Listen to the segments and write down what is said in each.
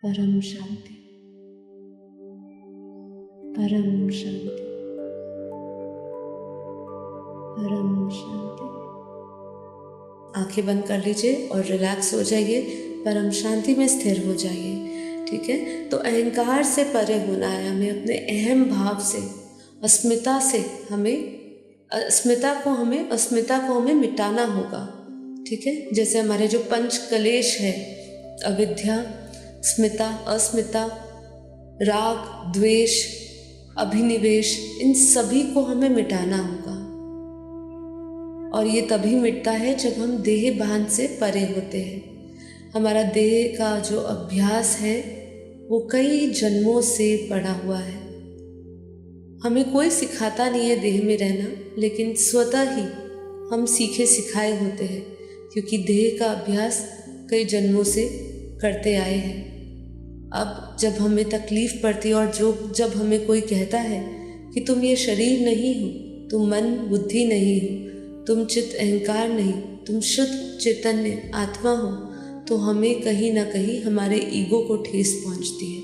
परम शांति, परम शांति, परम शांति। आंखें बंद कर लीजिए और रिलैक्स हो जाइए, परम शांति में स्थिर हो जाइए। ठीक है, तो अहंकार से परे होना है हमें, अपने अहम भाव से, अस्मिता से हमें अस्मिता को हमें मिटाना होगा। ठीक है, जैसे हमारे जो पंच कलेश है, अविद्या, स्मिता, अस्मिता, राग, द्वेष, अभिनिवेश, इन सभी को हमें मिटाना होगा। और ये तभी मिटता है जब हम देह भान से परे होते हैं। हमारा देह का जो अभ्यास है वो कई जन्मों से पड़ा हुआ है। हमें कोई सिखाता नहीं है देह में रहना, लेकिन स्वतः ही हम सीखे सिखाए होते हैं, क्योंकि देह का अभ्यास कई जन्मों से करते आए हैं। अब जब हमें तकलीफ पड़ती है और जब हमें कोई कहता है कि तुम ये शरीर नहीं हो, तुम मन बुद्धि नहीं हो, तुम चित्त अहंकार नहीं, तुम शुद्ध चैतन्य आत्मा हो, तो हमें कहीं ना कहीं हमारे ईगो को ठेस पहुंचती है।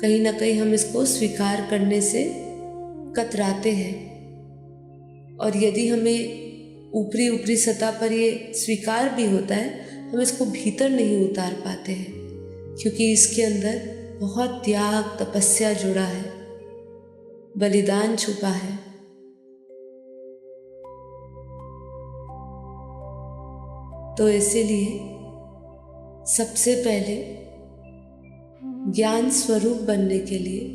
कहीं ना कहीं हम इसको स्वीकार करने से कतराते हैं। और यदि हमें ऊपरी सतह पर ये स्वीकार भी होता है, हम इसको भीतर नहीं उतार पाते हैं, क्योंकि इसके अंदर बहुत त्याग, तपस्या जुड़ा है, बलिदान छुपा है। तो इसीलिए सबसे पहले ज्ञान स्वरूप बनने के लिए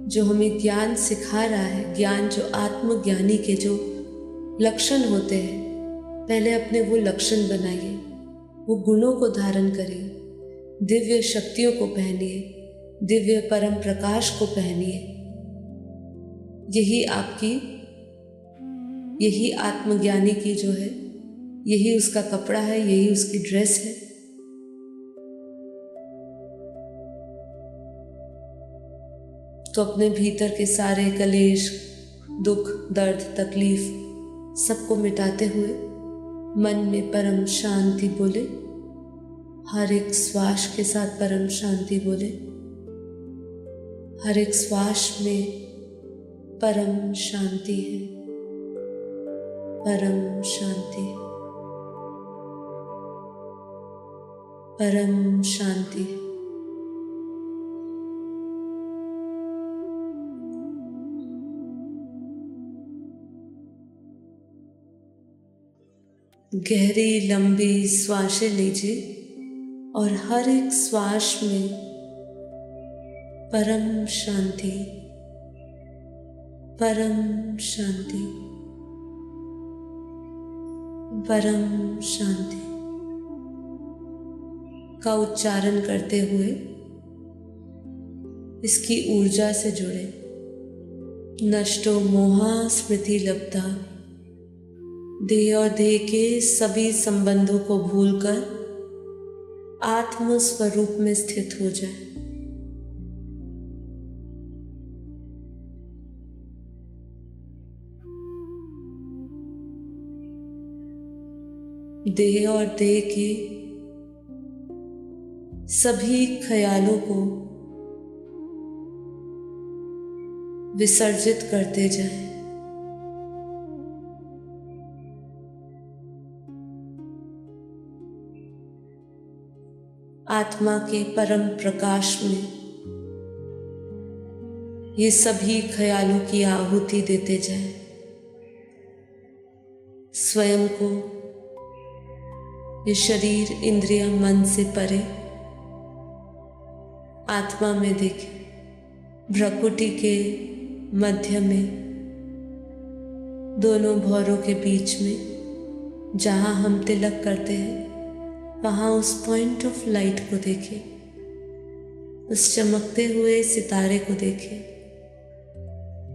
जो हमें ज्ञान सिखा रहा है, ज्ञान जो आत्मज्ञानी के जो लक्षण होते हैं, पहले अपने वो लक्षण बनाइए, वो गुणों को धारण करिए, दिव्य शक्तियों को पहनिए, दिव्य परम प्रकाश को पहनिए। यही आत्मज्ञानी की जो है, यही उसका कपड़ा है, यही उसकी ड्रेस है। तो अपने भीतर के सारे कलेश, दुख, दर्द, तकलीफ सबको मिटाते हुए मन में परम शांति बोले। हर एक श्वास के साथ परम शांति बोले। हर एक श्वास में परम शांति है, परम शांति, परम शांति। गहरी लंबी श्वासें लीजिए और हर एक श्वास में परम शांति, परम शांति, परम शांति का उच्चारण करते हुए इसकी ऊर्जा से जुड़े। नष्टो मोहा स्मृति लब्धा, देह और देह के सभी संबंधों को भूलकर आत्म स्वरूप में स्थित हो जाए। देह और देह के सभी ख्यालों को विसर्जित करते जाएं। आत्मा के परम प्रकाश में ये सभी ख्यालों की आहुति देते जाएं। स्वयं को ये शरीर, इंद्रिय, मन से परे आत्मा में देखें। भ्रकुटी के मध्य में, दोनों भौरों के बीच में जहाँ हम तिलक करते हैं, वहाँ उस पॉइंट ऑफ लाइट को देखें, उस चमकते हुए सितारे को देखें,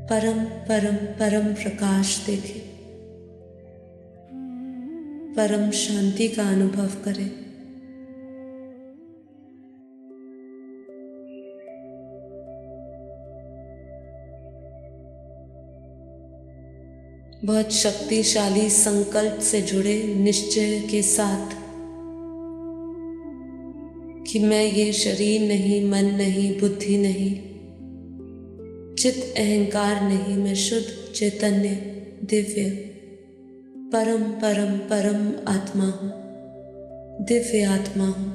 परम परम परम प्रकाश देखें, परम शांति का अनुभव करें। बहुत शक्तिशाली संकल्प से जुड़े निश्चय के साथ कि मैं ये शरीर नहीं, मन नहीं, बुद्धि नहीं, चित अहंकार नहीं, मैं शुद्ध चैतन्य दिव्य परम परम परम आत्मा हूँ, दिव्य आत्मा हूँ,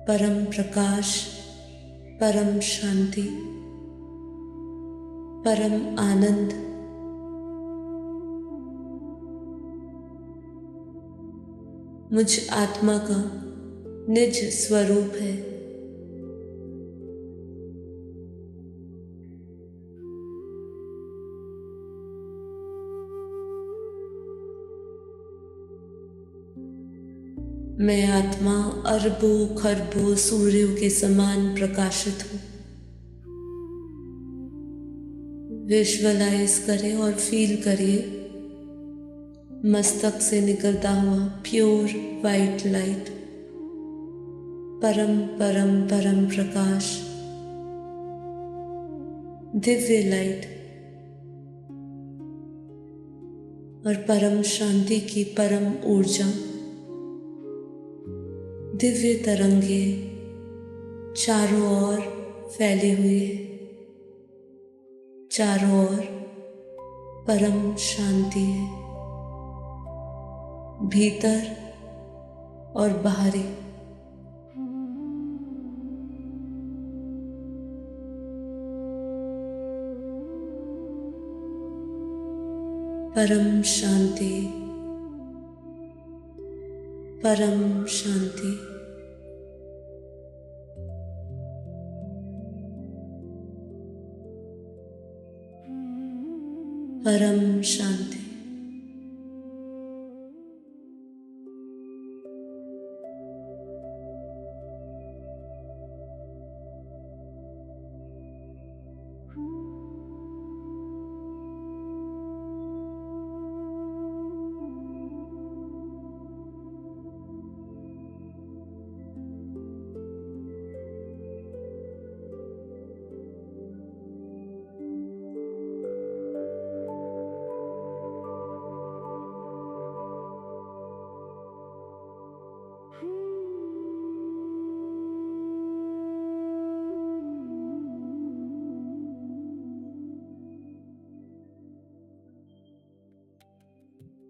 परम प्रकाश, परम शांति, परम आनंद। मुझ आत्मा का निज स्वरूप है। मैं आत्मा अरबों खरबों सूर्यों के समान प्रकाशित हूँ। विजुअलाइज करें और फील करिए मस्तक से निकलता हुआ प्योर वाइट लाइट, परम परम परम प्रकाश, दिव्य लाइट और परम शांति की परम ऊर्जा, दिव्य तरंगे चारों ओर फैली हुई है। चारों ओर परम शांति है, भीतर और बाहरी। परम शांति, परम शांति। परम शांति।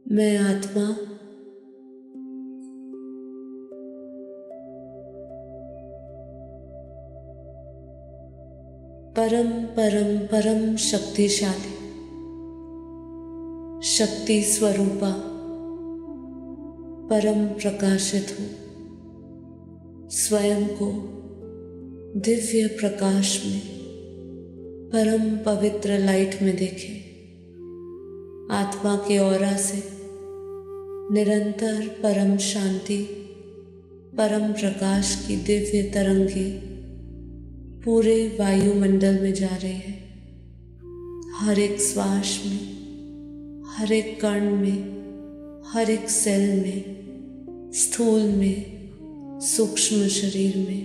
मैं आत्मा परम परम परम शक्तिशाली, शक्ति स्वरूपा, परम प्रकाशित हूँ। स्वयं को दिव्य प्रकाश में, परम पवित्र लाइट में देखें। आत्मा के ऑरा से निरंतर परम शांति, परम प्रकाश की दिव्य तरंगे पूरे वायुमंडल में जा रही है। हर एक श्वास में, हर एक कण में, हर एक सेल में, स्थूल में, सूक्ष्म शरीर में,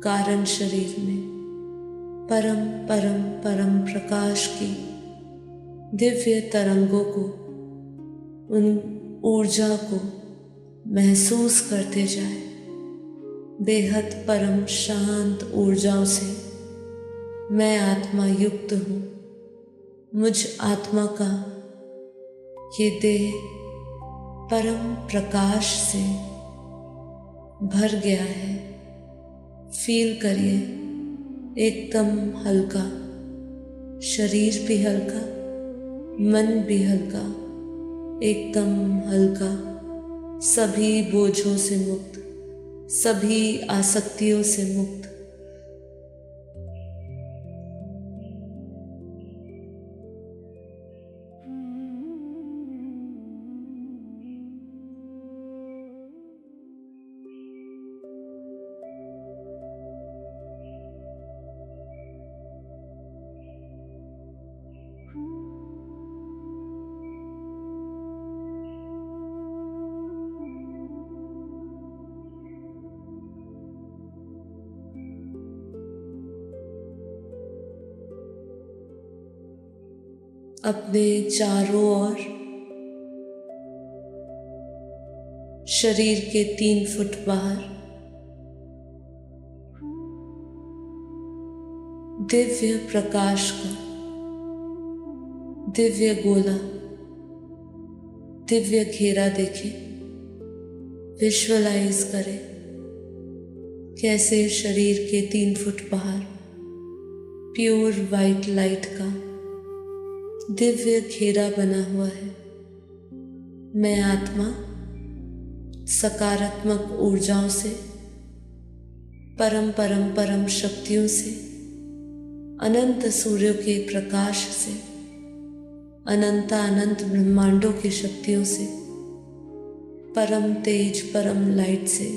कारण शरीर में परम परम परम प्रकाश की दिव्य तरंगों को, उन ऊर्जा को महसूस करते जाए। बेहद परम शांत ऊर्जाओं से मैं आत्मा युक्त हूँ। मुझ आत्मा का ये देह परम प्रकाश से भर गया है। फील करिए एकदम हल्का, शरीर भी हल्का, मन भी हल्का, एकदम हल्का, सभी बोझों से मुक्त, सभी आसक्तियों से मुक्त। अपने चारों ओर शरीर के 3 फुट बाहर दिव्य प्रकाश का दिव्य गोला, दिव्य घेरा देखें। विजुअलाइज करें कैसे शरीर के 3 फुट बाहर प्योर वाइट लाइट का दिव्य घेरा बना हुआ है। मैं आत्मा सकारात्मक ऊर्जाओं से, परम परम परम शक्तियों से, अनंत सूर्यों के प्रकाश से, अनंत अनंत ब्रह्मांडों की शक्तियों से, परम तेज परम लाइट से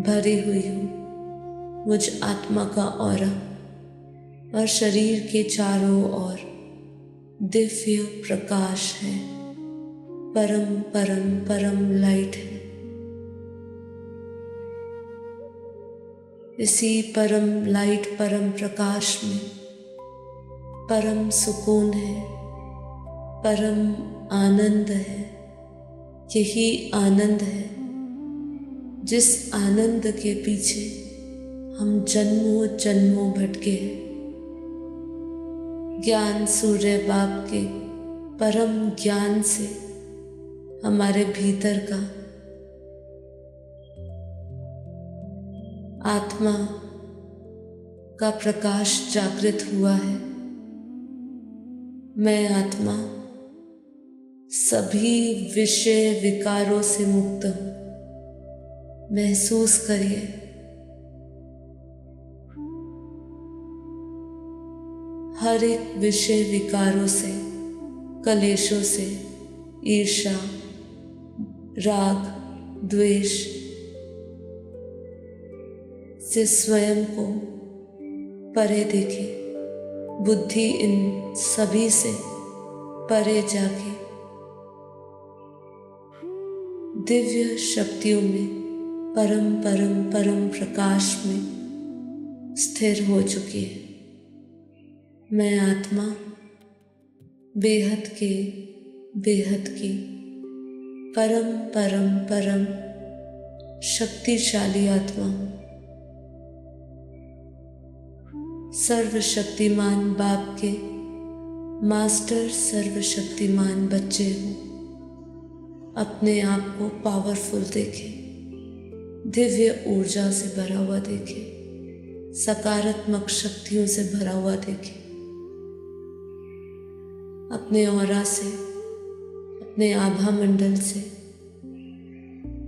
भरी हुई हूँ। मुझ आत्मा का ऑरा और शरीर के चारों ओर दिव्य प्रकाश है, परम परम परम लाइट है। इसी परम लाइट परम प्रकाश में परम सुकून है, परम आनंद है। यही आनंद है जिस आनंद के पीछे हम जन्मों जन्मों भटके हैं। ज्ञान सूर्य बाप के परम ज्ञान से हमारे भीतर का आत्मा का प्रकाश जागृत हुआ है। मैं आत्मा सभी विषय विकारों से मुक्त हूँ। महसूस करिए हर एक विषय विकारों से, कलेशों से, ईर्ष्या, राग, द्वेष से स्वयं को परे देखे। बुद्धि इन सभी से परे जाके दिव्य शक्तियों में, परम परम परम प्रकाश में स्थिर हो चुकी है। मैं आत्मा बेहद के बेहद की परम परम परम शक्तिशाली आत्मा हूँ। सर्वशक्तिमान बाप के मास्टर सर्वशक्तिमान बच्चे हो। अपने आप को पावरफुल देखें, दिव्य ऊर्जा से भरा हुआ देखें, सकारात्मक शक्तियों से भरा हुआ देखें। अपने ऑरा से, अपने आभा मंडल से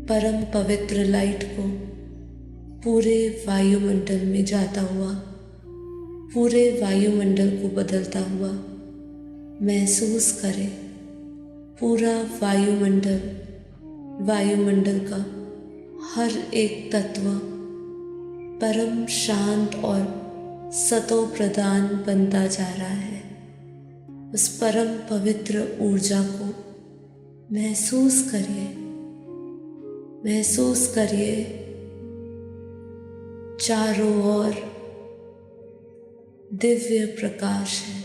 परम पवित्र लाइट को पूरे वायुमंडल में जाता हुआ, पूरे वायुमंडल को बदलता हुआ महसूस करें। पूरा वायुमंडल का हर एक तत्व परम शांत और सतो प्रधान बनता जा रहा है। उस परम पवित्र ऊर्जा को महसूस करिए, महसूस करिए। चारों ओर दिव्य प्रकाश है,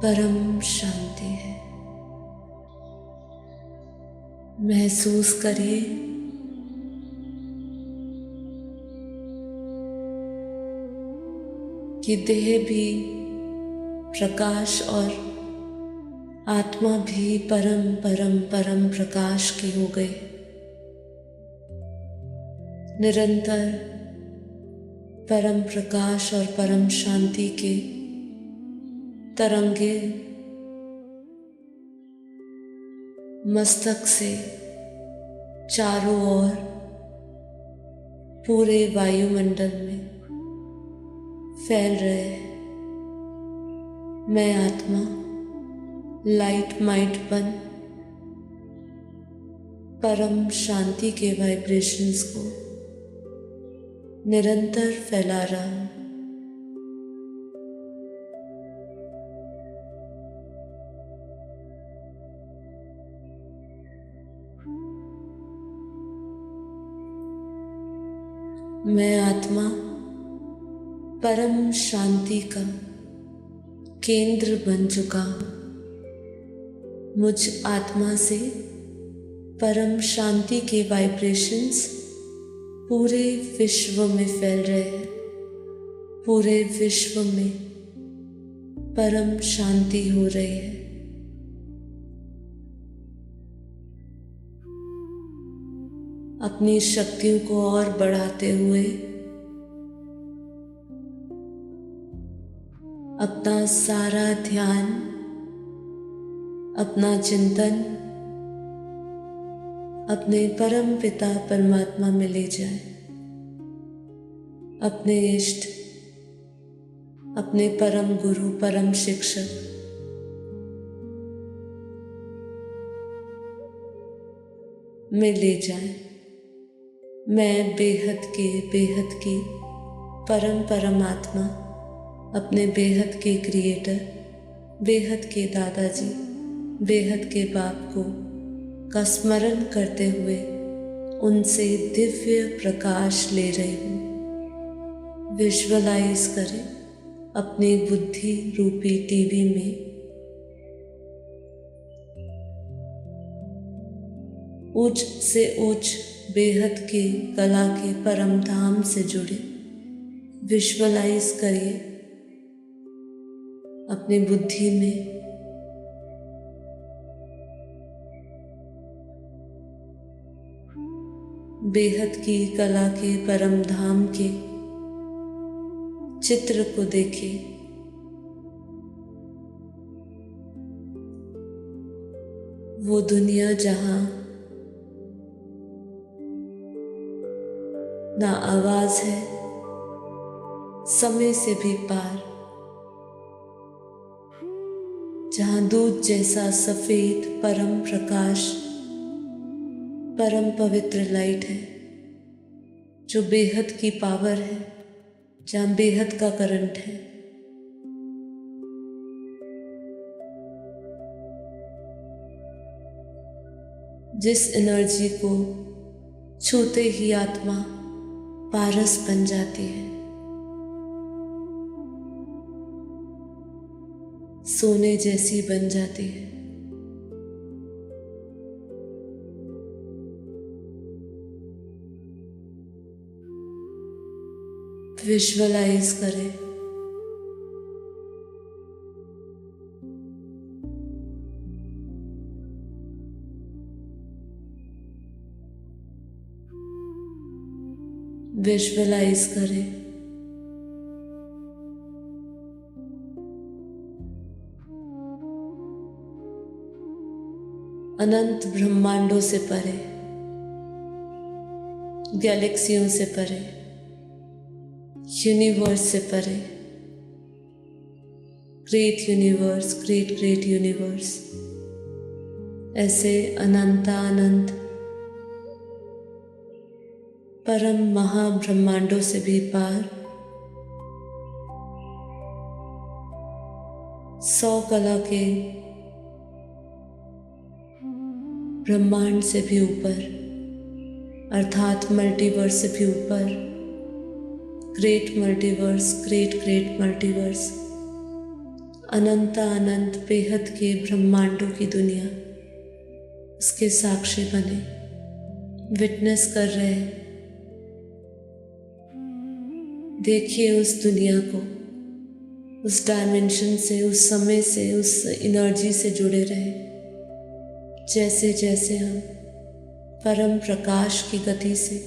परम शांति है। महसूस करिए कि देह भी प्रकाश और आत्मा भी परम परम परम प्रकाश की हो गई। निरंतर परम प्रकाश और परम शांति के तरंगे मस्तक से चारों ओर पूरे वायुमंडल में फैल रहे हैं। मैं आत्मा लाइट माइट बन परम शांति के वाइब्रेशंस को निरंतर फैला रहा हूँ। मैं आत्मा परम शांति का केंद्र बन चुका हूँ। मुझ आत्मा से परम शांति के वाइब्रेशंस पूरे विश्व में फैल रहे हैं। पूरे विश्व में परम शांति हो रही है। अपनी शक्तियों को और बढ़ाते हुए अपना सारा ध्यान, अपना चिंतन अपने परम पिता परमात्मा में ले जाए। अपने इष्ट, अपने परम गुरु, परम शिक्षक में ले जाए। मैं बेहद की परम परमात्मा, अपने बेहद के क्रिएटर, बेहद के दादाजी, बेहद के बाप को का स्मरण करते हुए उनसे दिव्य प्रकाश ले रही हूँ। विजुअलाइज करें अपनी बुद्धि रूपी टीवी में उच्च से उच्च बेहद के कला के परम धाम से जुड़े। विजुअलाइज करिए अपनी बुद्धि में बेहद की कला के परम धाम के चित्र को देखें। वो दुनिया जहां ना आवाज है, समय से भी पार, जहां दूध जैसा सफेद परम प्रकाश, परम पवित्र लाइट है, जो बेहद की पावर है, जहां बेहद का करंट है। जिस एनर्जी को छूते ही आत्मा पारस बन जाती है, सोने जैसी बन जाती है। विजुअलाइज करें विजुअलाइज करें अनंत ब्रह्मांडों से परे, गैलेक्सियों से परे, यूनिवर्स से परे, ग्रेट यूनिवर्स, ग्रेट यूनिवर्स, ऐसे अनंत परम महाब्रह्मांडों से भी पार, 100 कला के ब्रह्मांड से भी ऊपर, अर्थात मल्टीवर्स से भी ऊपर, ग्रेट मल्टीवर्स, ग्रेट मल्टीवर्स, अनंत बेहद के ब्रह्मांडों की दुनिया, उसके साक्षी बने, विटनेस कर रहे हैं। देखिए उस दुनिया को, उस डायमेंशन से, उस समय से, उस एनर्जी से जुड़े रहे। जैसे जैसे हम परम प्रकाश की गति से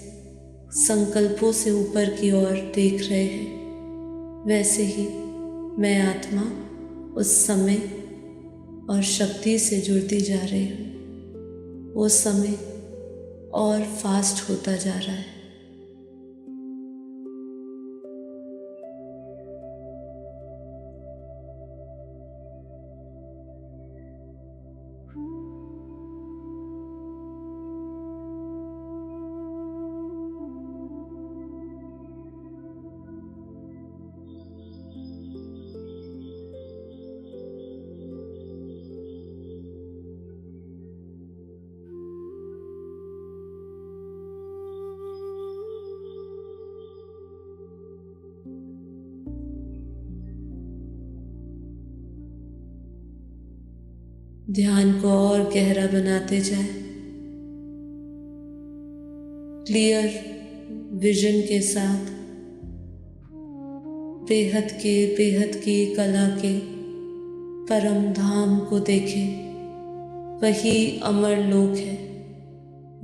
संकल्पों से ऊपर की ओर देख रहे हैं, वैसे ही मैं आत्मा उस समय और शक्ति से जुड़ती जा रही हूँ। वो समय और फास्ट होता जा रहा है। ध्यान को और गहरा बनाते जाए। क्लियर विजन के साथ बेहद की कला के परम धाम को देखें। वही अमर लोक है,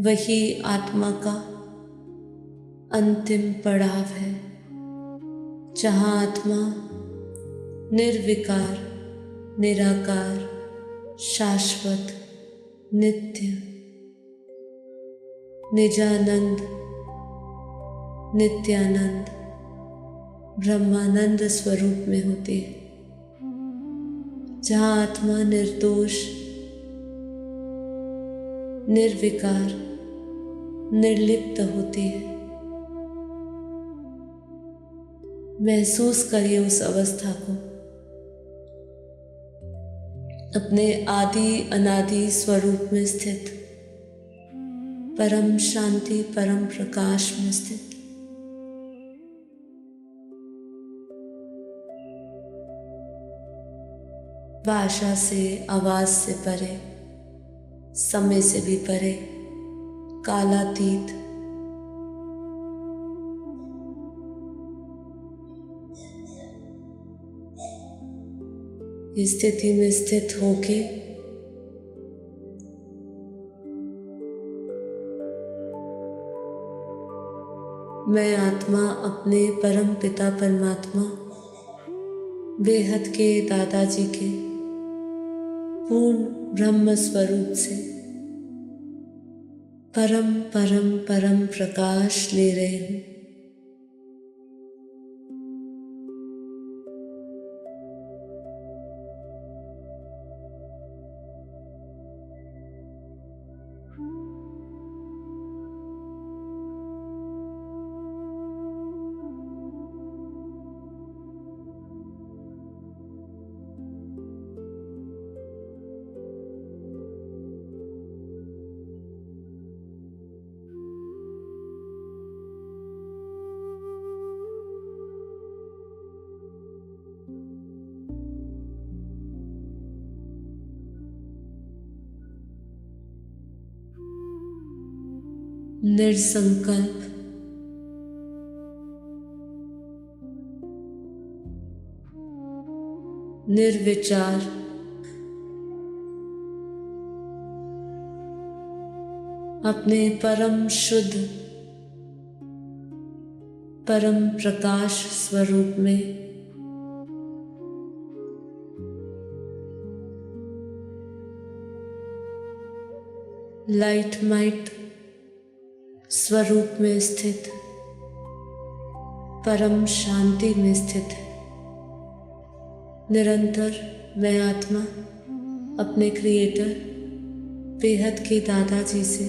वही आत्मा का अंतिम पड़ाव है, जहाँ आत्मा निर्विकार, निराकार, शाश्वत, नित्य, निजानंद, नित्यानंद, ब्रह्मानंद स्वरूप में होती है, जहाँ आत्मा निर्दोष, निर्विकार, निर्लिप्त होती है। महसूस करिए उस अवस्था को, अपने आदि अनादि स्वरूप में स्थित, परम शांति, परम प्रकाश में स्थित। भाषा से, आवाज से परे, समय से भी परे, कालातीत, इस स्थिति में स्थित होके मैं आत्मा अपने परम पिता परमात्मा बेहद के दादाजी के पूर्ण ब्रह्म स्वरूप से परम परम परम प्रकाश ले रही हूँ। निर्संकल्प, निर्विचार, अपने परम शुद्ध, परम प्रकाश स्वरूप में लाइट माइट स्वरूप में स्थित, परम शांति में स्थित है। निरंतर मैं आत्मा अपने क्रिएटर बेहद के दादाजी से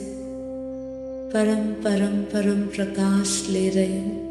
परम परम परम प्रकाश ले रही हूँ।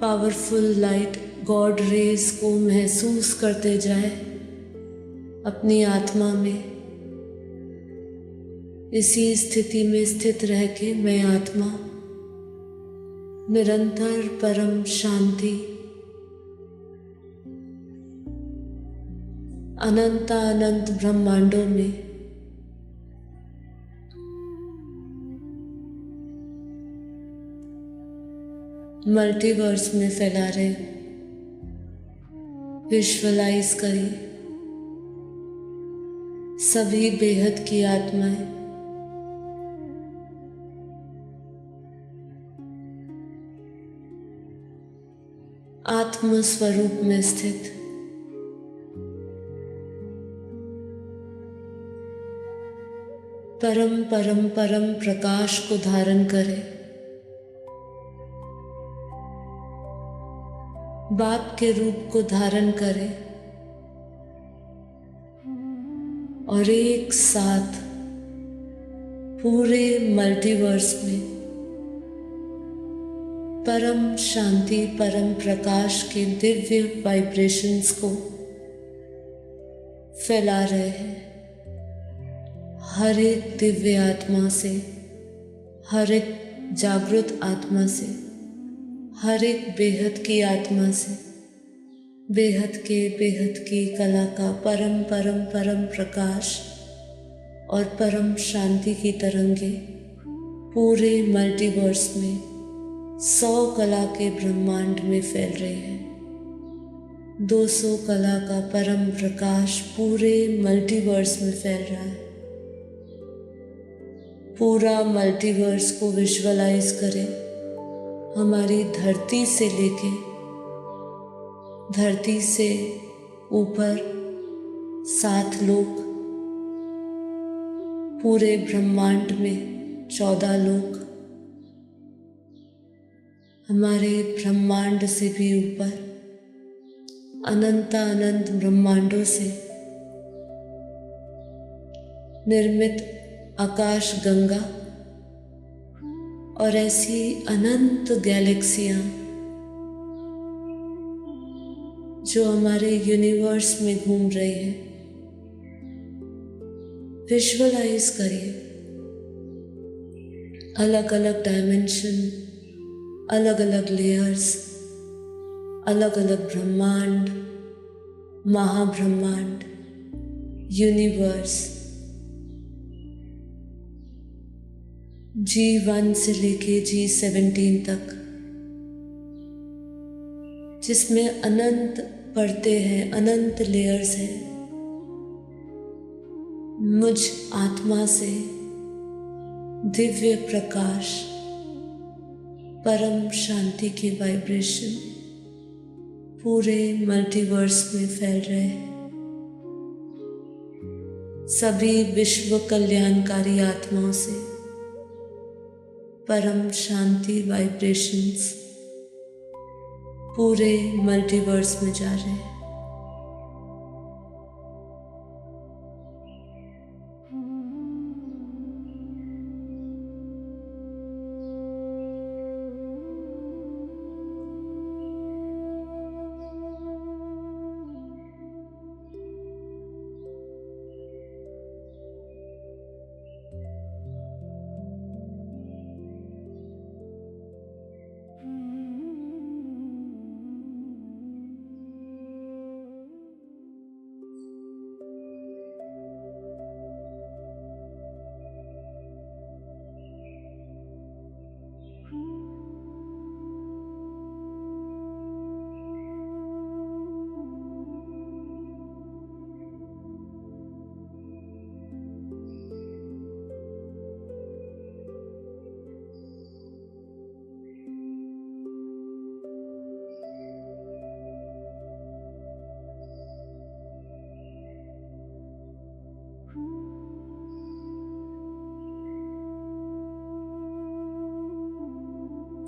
पावरफुल लाइट गॉड रेज को महसूस करते जाए अपनी आत्मा में। इसी स्थिति में स्थित रह के मैं आत्मा निरंतर परम शांति, अनंत अनंत ब्रह्मांडों में मल्टीवर्स में फैला रहे हैं। विजुअलाइज करिए सभी बेहद की आत्माएं आत्म स्वरूप में स्थित परम परम परम प्रकाश को धारण करें। बाप के रूप को धारण करें और एक साथ पूरे मल्टीवर्स में परम शांति परम प्रकाश के दिव्य वाइब्रेशंस को फैला रहे हैं। हर एक दिव्य आत्मा से, हर एक जागृत आत्मा से, हर एक बेहद की आत्मा से बेहद की कला का परम परम परम प्रकाश और परम शांति की तरंगे पूरे मल्टीवर्स में 100 कला के ब्रह्मांड में फैल रही है। 200 कला का परम प्रकाश पूरे मल्टीवर्स में फैल रहा है। पूरा मल्टीवर्स को विजुअलाइज करें। हमारी धरती से लेके धरती से ऊपर 7 लोक, पूरे ब्रह्मांड में 14 लोक, हमारे ब्रह्मांड से भी ऊपर अनंत ब्रह्मांडों से निर्मित आकाश गंगा और ऐसी अनंत गैलेक्सियां जो हमारे यूनिवर्स में घूम रही है। विजुअलाइज करिए अलग अलग डायमेंशन, अलग अलग लेयर्स, अलग अलग ब्रह्मांड, महाब्रह्मांड, यूनिवर्स, G1 से लेके G17 तक, जिसमें अनंत परतें हैं, अनंत लेयर्स हैं। मुझ आत्मा से दिव्य प्रकाश, परम शांति के वाइब्रेशन पूरे मल्टीवर्स में फैल रहे हैं। सभी विश्व कल्याणकारी आत्माओं से परम शांति वाइब्रेशंस पूरे मल्टीवर्स में जा रहे हैं।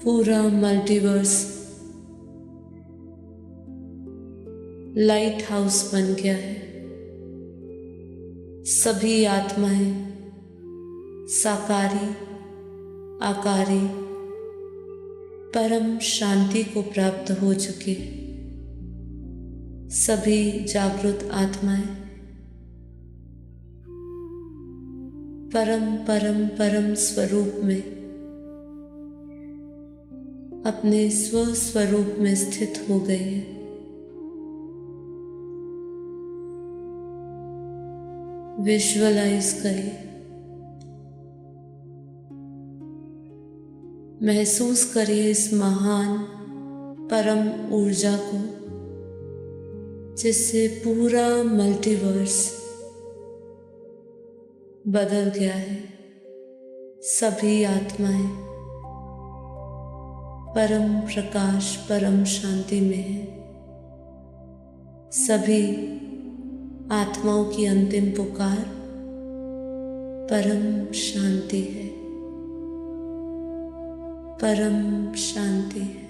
पूरा मल्टीवर्स लाइट हाउस बन गया है। सभी आत्माएं साकारी, आकारी, परम शांति को प्राप्त हो चुकी है। सभी जागृत आत्माएं परम परम परम स्वरूप में, अपने स्वस्वरूप में स्थित हो गई है। विजुअलाइज करिए, महसूस करिए इस महान परम ऊर्जा को, जिससे पूरा मल्टीवर्स बदल गया है। सभी आत्माएं परम प्रकाश, परम शांति में है। सभी आत्माओं की अंतिम पुकार परम शांति है, परम शांति है।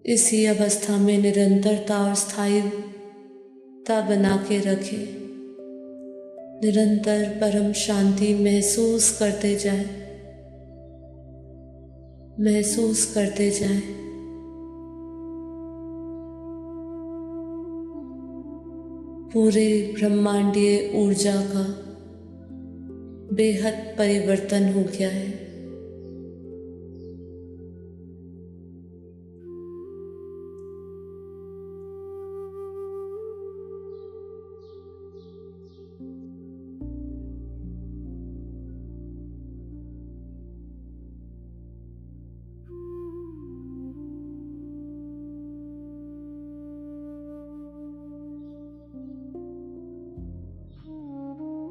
इसी अवस्था में निरंतरता और स्थायित्व बना के रखें। निरंतर परम शांति महसूस करते जाएं, महसूस करते जाएं। पूरे ब्रह्मांडीय ऊर्जा का बेहद परिवर्तन हो गया है।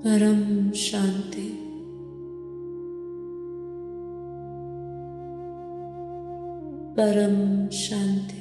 परम शांति, परम शांति।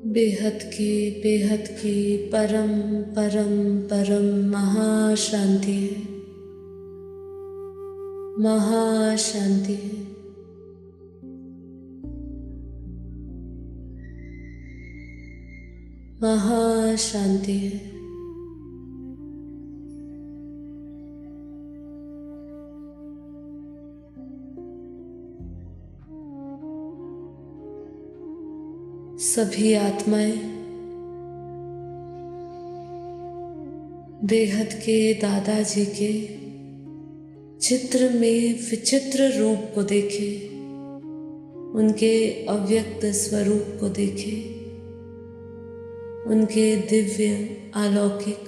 बेहद की परम परम परम महाशांति है, महाशांति है। महाशांति है। सभी आत्माएं बेहद के दादाजी के चित्र में विचित्र रूप को देखें, उनके अव्यक्त स्वरूप को देखें, उनके दिव्य अलौकिक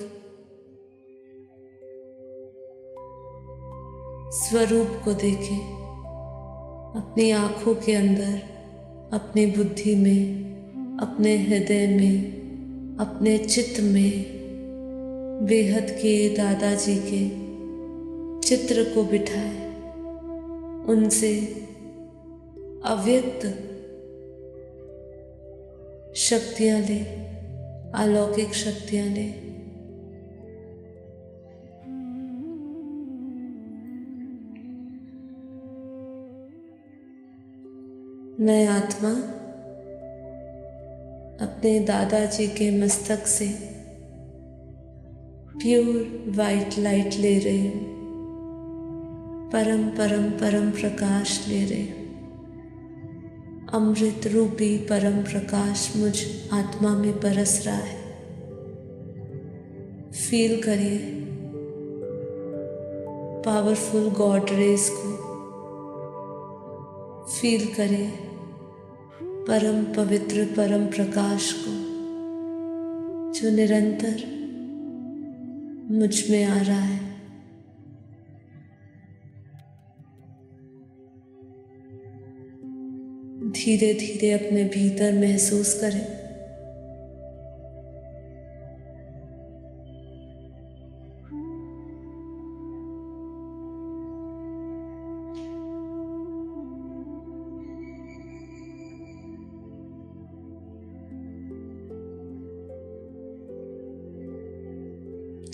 स्वरूप को देखें। अपनी आँखों के अंदर, अपनी बुद्धि में, अपने हृदय में, अपने चित्त में बेहद के दादाजी के चित्र को बिठाए, उनसे अव्यक्त शक्तियाँ ले, अलौकिक शक्तियाँ ले। मैं आत्मा अपने दादाजी के मस्तक से प्योर वाइट लाइट ले रही हूँ, परम परम परम प्रकाश ले रही हूँ। अमृत रूपी परम प्रकाश मुझ आत्मा में बरस रहा है। फील करिए पावरफुल गॉड रेज को, फील करिए परम पवित्र परम प्रकाश को जो निरंतर मुझ में आ रहा है। धीरे धीरे अपने भीतर महसूस करें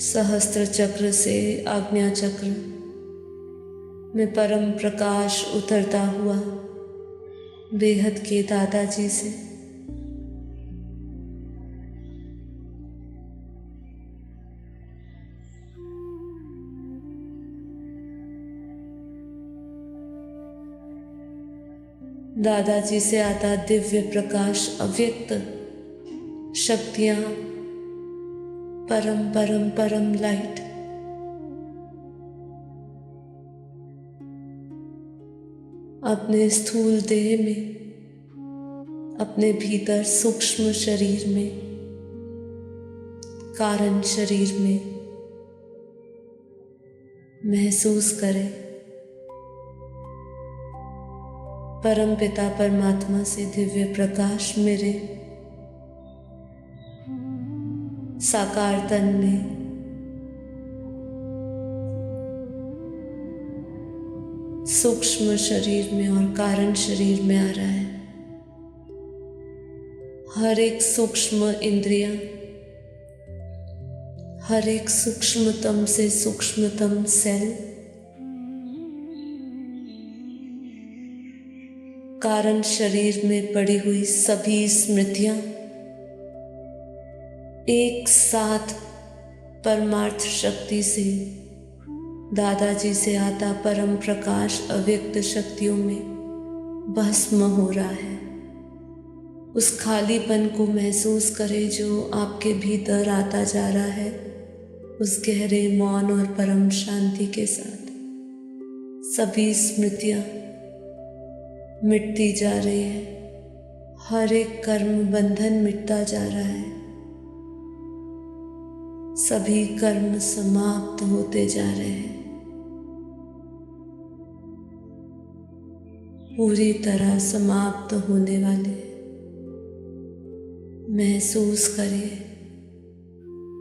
सहस्त्र चक्र से आज्ञा चक्र में परम प्रकाश उतरता हुआ बेहद के दादाजी से दादाजी से आता दिव्य प्रकाश, अव्यक्त शक्तियां, परम परम परम लाइट अपने स्थूल देह में, अपने भीतर सूक्ष्म शरीर में, कारण शरीर में महसूस करें। परम पिता परमात्मा से दिव्य प्रकाश मेरे साकार तन में, सूक्ष्म शरीर में और कारण शरीर में आ रहा है। हर एक सूक्ष्म इंद्रियां, हर एक सूक्ष्मतम से सूक्ष्मतम सेल कारण शरीर में पड़ी हुई सभी स्मृतियां एक साथ परमार्थ शक्ति से, दादाजी से आता परम प्रकाश अव्यक्त शक्तियों में भस्म हो रहा है। उस खालीपन को महसूस करें जो आपके भीतर आता जा रहा है, उस गहरे मौन और परम शांति के साथ। सभी स्मृतियां मिटती जा रही है, हर एक कर्म बंधन मिटता जा रहा है, सभी कर्म समाप्त होते जा रहे हैं। पूरी तरह समाप्त होने वाले महसूस करिए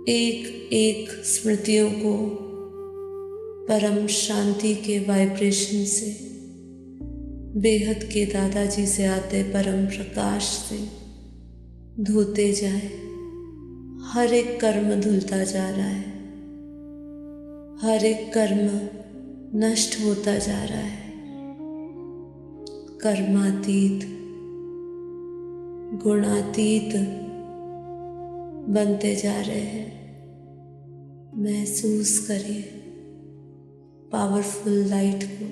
एक एक स्मृतियों को परम शांति के वाइब्रेशन से, बेहद के दादाजी से आते परम प्रकाश से धोते जाए। हर एक कर्म धुलता जा रहा है, हर एक कर्म नष्ट होता जा रहा है। कर्मातीत, गुणातीत बनते जा रहे हैं। महसूस करिए पावरफुल लाइट को।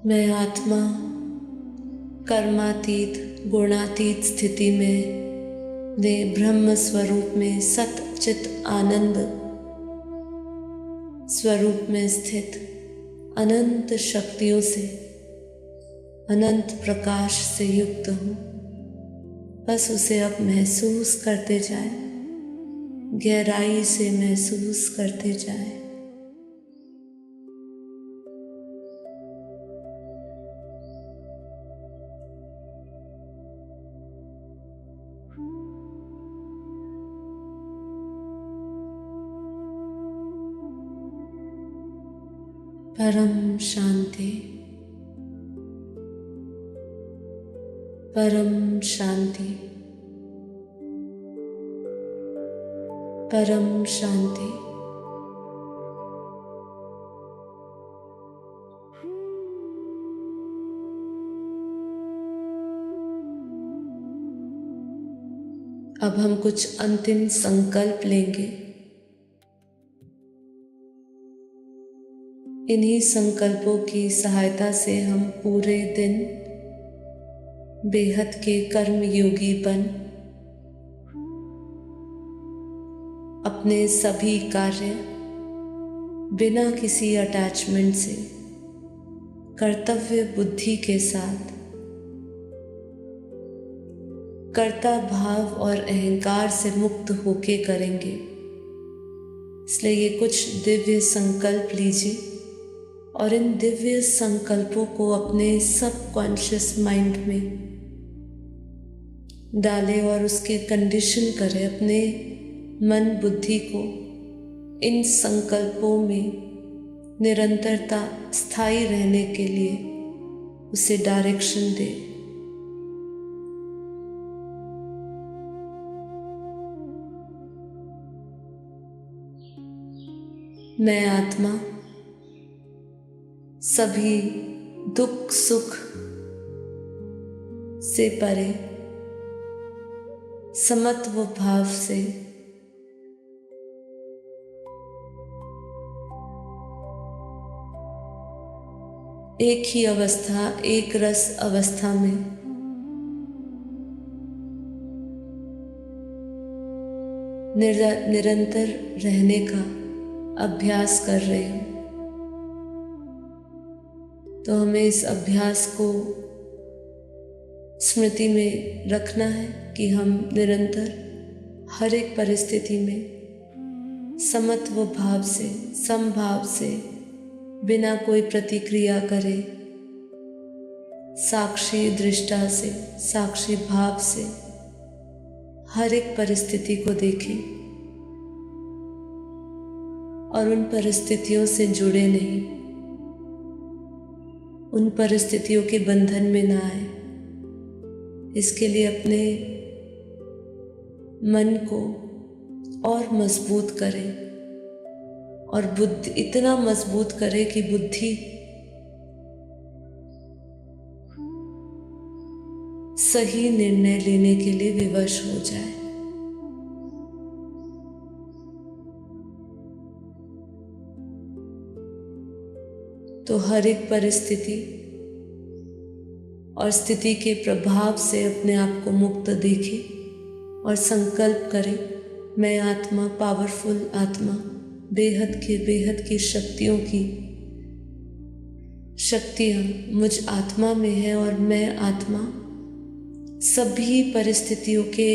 मैं आत्मा कर्मातीत गुणातीत स्थिति में दे ब्रह्म स्वरूप में सत चित आनंद स्वरूप में स्थित अनंत शक्तियों से, अनंत प्रकाश से युक्त हूँ। बस उसे अब महसूस करते जाए, गहराई से महसूस करते जाए। परम शांति, परम शांति, परम शांति। अब हम कुछ अंतिम संकल्प लेंगे। इन्हीं संकल्पों की सहायता से हम पूरे दिन बेहद के कर्म योगी बन अपने सभी कार्य बिना किसी अटैचमेंट से कर्तव्य बुद्धि के साथ कर्ता भाव और अहंकार से मुक्त होके करेंगे। इसलिए ये कुछ दिव्य संकल्प लीजिए और इन दिव्य संकल्पों को अपने सबकॉन्शियस माइंड में डालें और उसके कंडीशन करें अपने मन बुद्धि को इन संकल्पों में निरंतरता स्थायी रहने के लिए उसे डायरेक्शन दें। मैं आत्मा सभी दुख सुख से परे समत्व भाव से एक ही अवस्था, एक रस अवस्था में निरंतर रहने का अभ्यास कर रही हूँ। तो हमें इस अभ्यास को स्मृति में रखना है कि हम निरंतर हर एक परिस्थिति में समत्व भाव से, समभाव से, बिना कोई प्रतिक्रिया करे, साक्षी दृष्टा से, साक्षी भाव से हर एक परिस्थिति को देखें और उन परिस्थितियों से जुड़े नहीं, उन परिस्थितियों के बंधन में ना आए। इसके लिए अपने मन को और मजबूत करें और बुद्धि इतना मजबूत करें कि बुद्धि सही निर्णय लेने के लिए विवश हो जाए। तो हर एक परिस्थिति और स्थिति के प्रभाव से अपने आप को मुक्त देखें और संकल्प करें, मैं आत्मा, पावरफुल आत्मा, बेहद की शक्तियों की शक्तियाँ मुझ आत्मा में है और मैं आत्मा सभी परिस्थितियों के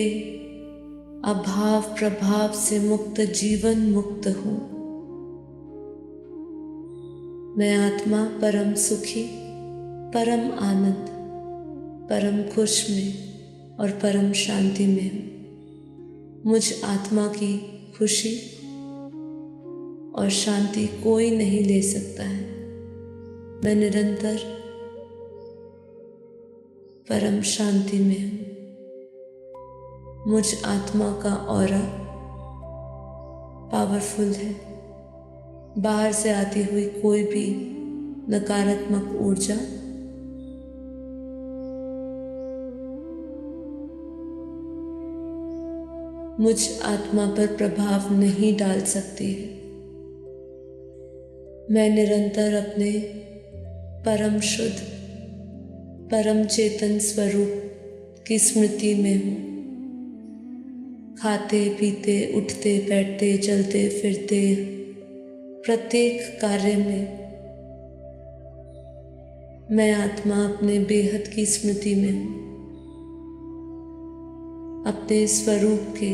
अभाव प्रभाव से मुक्त, जीवन मुक्त हूँ। मैं आत्मा परम सुखी, परम आनंद, परम खुश में और परम शांति में हूँ। मुझ आत्मा की खुशी और शांति कोई नहीं ले सकता है। मैं निरंतर परम शांति में हूँ। मुझ आत्मा का ऑरा पावरफुल है। बाहर से आती हुई कोई भी नकारात्मक ऊर्जा मुझ आत्मा पर प्रभाव नहीं डाल सकती है। मैं निरंतर अपने परम शुद्ध, परम चेतन स्वरूप की स्मृति में हूँ। खाते पीते, उठते बैठते, चलते फिरते, प्रत्येक कार्य में मैं आत्मा अपने बेहद की स्मृति में हूँ, अपने स्वरूप के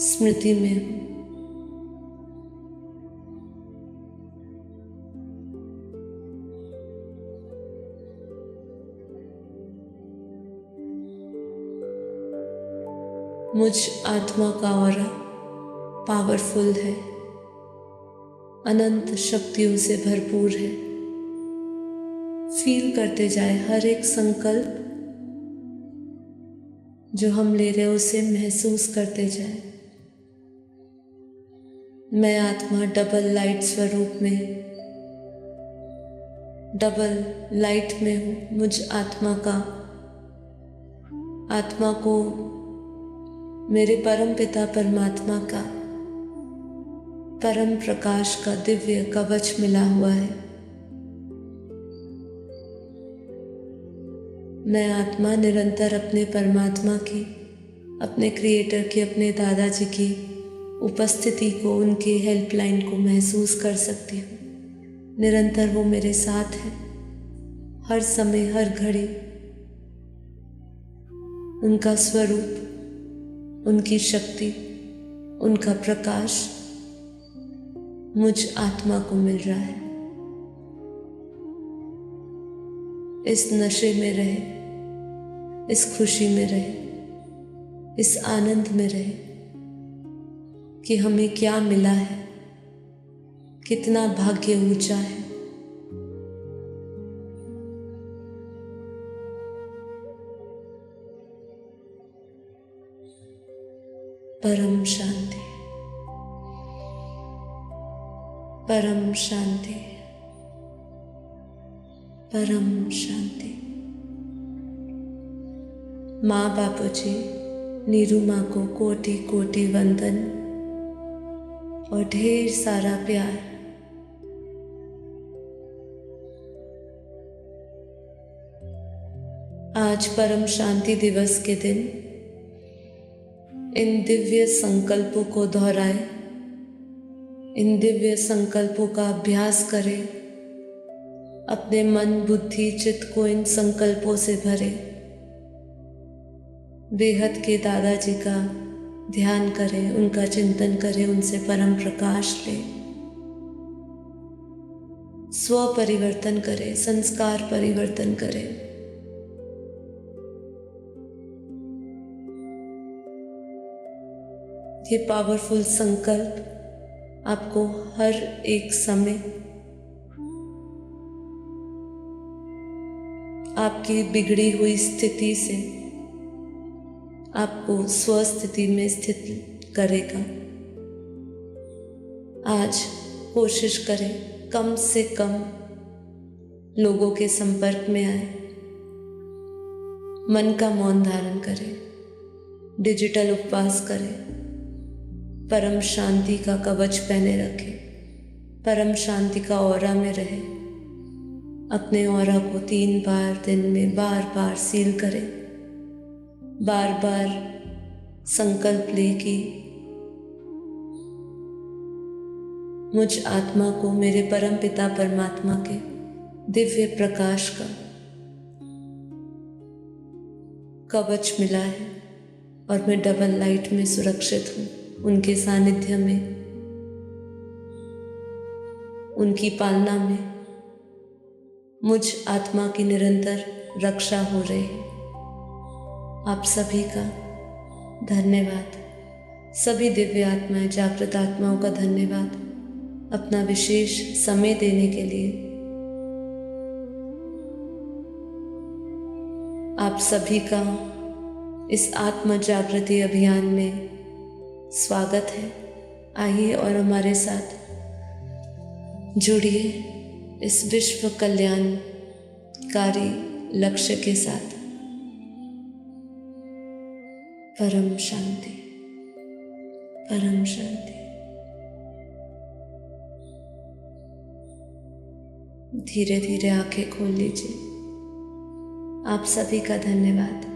स्मृति में हूँ। मुझ आत्मा का ऑरा पावरफुल है, अनंत शक्तियों से भरपूर है। फील करते जाए हर एक संकल्प जो हम ले रहे हैं उसे महसूस करते जाए। मैं आत्मा डबल लाइट स्वरूप में, डबल लाइट में हूँ। मुझ आत्मा को मेरे परम पिता परमात्मा का परम प्रकाश का दिव्य कवच मिला हुआ है। मैं आत्मा निरंतर अपने परमात्मा की, अपने क्रिएटर की, अपने दादाजी की उपस्थिति को, उनकी हेल्पलाइन को महसूस कर सकती हूँ। निरंतर वो मेरे साथ है, हर समय, हर घड़ी। उनका स्वरूप, उनकी शक्ति, उनका प्रकाश मुझ आत्मा को मिल रहा है। इस नशे में रहे, इस खुशी में रहे, इस आनंद में रहे कि हमें क्या मिला है, कितना भाग्य ऊंचा है। परम शांति, परम शांति, परम शांति। माँ बापूजी, नीरू माँ को कोटि कोटि वंदन और ढेर सारा प्यार। आज परम शांति दिवस के दिन इन दिव्य संकल्पों को दोहराए, इन दिव्य संकल्पों का अभ्यास करें। अपने मन, बुद्धि, चित्त को इन संकल्पों से भरे। बेहद के दादाजी का ध्यान करें, उनका चिंतन करें, उनसे परम प्रकाश लें। स्व परिवर्तन करें, संस्कार परिवर्तन करें। ये पावरफुल संकल्प आपको हर एक समय आपकी बिगड़ी हुई स्थिति से आपको स्वस्थिति में स्थित करेगा। आज कोशिश करें कम से कम लोगों के संपर्क में आए, मन का मौन धारण करें, डिजिटल उपवास करें, परम शांति का कवच पहने रखें, परम शांति का ऑरा में रहे। अपने ऑरा को 3 बार दिन में बार बार सील करें। बार बार संकल्प ले कि मुझ आत्मा को मेरे परम पिता परमात्मा के दिव्य प्रकाश का कवच मिला है और मैं डबल लाइट में सुरक्षित हूँ। उनके सानिध्य में, उनकी पालना में मुझ आत्मा की निरंतर रक्षा हो रही है। आप सभी का धन्यवाद। सभी दिव्य आत्माएं, जागृत आत्माओं का धन्यवाद अपना विशेष समय देने के लिए। आप सभी का इस आत्म जागृति अभियान में स्वागत है। आइए और हमारे साथ जुड़िए इस विश्व कल्याणकारी लक्ष्य के साथ। परम शांति, परम शांति। धीरे धीरे आंखें खोल लीजिए। आप सभी का धन्यवाद।